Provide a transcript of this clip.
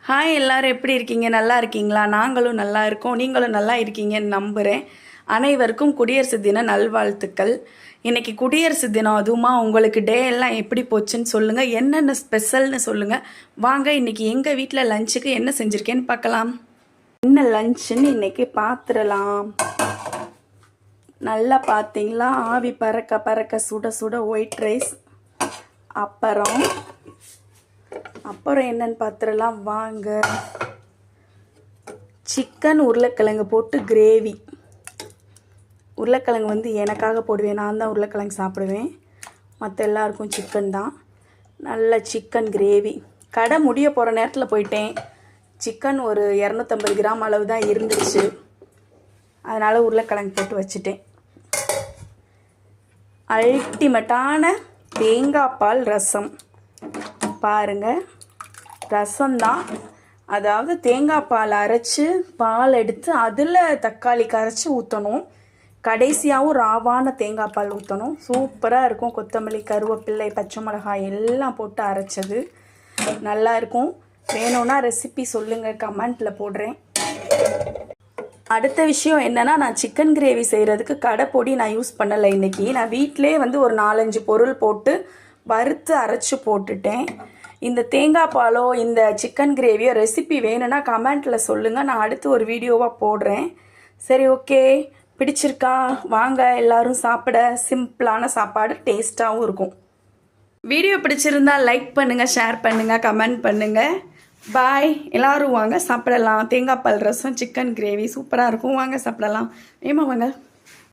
Hi எல்லாரும் எப்படி இருக்கீங்க? நல்லா இருக்கீங்களா? நாங்களும் நல்லா இருக்கோம். நீங்களும் நல்லா இருக்கீங்கன்னு நம்புகிறேன். அனைவருக்கும் குடியரசு தின நல்வாழ்த்துக்கள். இன்றைக்கி குடியரசு தினம், அதுவுமா உங்களுக்கு டே எல்லாம் எப்படி போச்சுன்னு சொல்லுங்கள். என்னென்ன ஸ்பெஷல்னு சொல்லுங்கள். வாங்க இன்றைக்கி எங்கள் வீட்டில் லஞ்சுக்கு என்ன செஞ்சுருக்கேன்னு பார்க்கலாம். என்ன லஞ்சுன்னு இன்றைக்கி பார்த்துடலாம். நல்லா பார்த்தீங்களா, ஆவி பறக்க பறக்க சுட சுட ஒயிட் ரைஸ். அப்புறம் என்னன்னு பார்த்துடலாம் வாங்க. சிக்கன் உருளைக்கிழங்கு போட்டு கிரேவி. உருளைக்கிழங்கு வந்து எனக்காக போடுவேன், நான் தான் உருளைக்கிழங்கு சாப்பிடுவேன். மற்ற எல்லாருக்கும் சிக்கன் தான். நல்ல சிக்கன் கிரேவி. கடை முடிய போகிற நேரத்தில் போயிட்டேன். சிக்கன் ஒரு 250 கிராம் அளவு தான் இருந்துச்சு. அதனால் உருளைக்கிழங்கு போட்டு வச்சுட்டேன். அல்டிமேட்டான தேங்காய் பால் ரசம் பாருங்கள். ரசம்தான், அதாவது தேங்காய் பால் அரைச்சி பால் எடுத்து அதில் தக்காளி கரைச்சி ஊற்றணும். கடைசியாகவும் ராவான தேங்காய் பால் ஊற்றணும். சூப்பராக இருக்கும். கொத்தமல்லி, கருவேப்பிள்ளை, பச்சை மிளகாய் எல்லாம் போட்டு அரைச்சது நல்லா இருக்கும். வேணும்னா ரெசிபி சொல்லுங்கள், கமெண்ட்டில் போடுறேன். அடுத்த விஷயம் என்னென்னா, நான் சிக்கன் கிரேவி செய்கிறதுக்கு கடை பொடி நான் யூஸ் பண்ணலை. இன்றைக்கி நான் வீட்டிலே வந்து ஒரு 4-5 பொருள் போட்டு வறுத்து அரைச்சி போட்டுட்டேன். இந்த தேங்காய் பாலோ இந்த சிக்கன் கிரேவியோ ரெசிபி வேணும்னா கமெண்ட்டில் சொல்லுங்கள், நான் அடுத்து ஒரு வீடியோவாக போடுறேன். சரி, ஓகே, பிடிச்சிருக்கா? வாங்க எல்லோரும் சாப்பிட. சிம்பிளான சாப்பாடு, டேஸ்ட்டாகவும் இருக்கும். வீடியோ பிடிச்சிருந்தா லைக் பண்ணுங்கள், ஷேர் பண்ணுங்கள், கமெண்ட் பண்ணுங்கள். பாய். எல்லோரும் வாங்க சாப்பிடலாம். தேங்காய் பால் ரசம், சிக்கன் கிரேவி சூப்பராக இருக்கும். வாங்க சாப்பிடலாம். ஏமா வாங்க.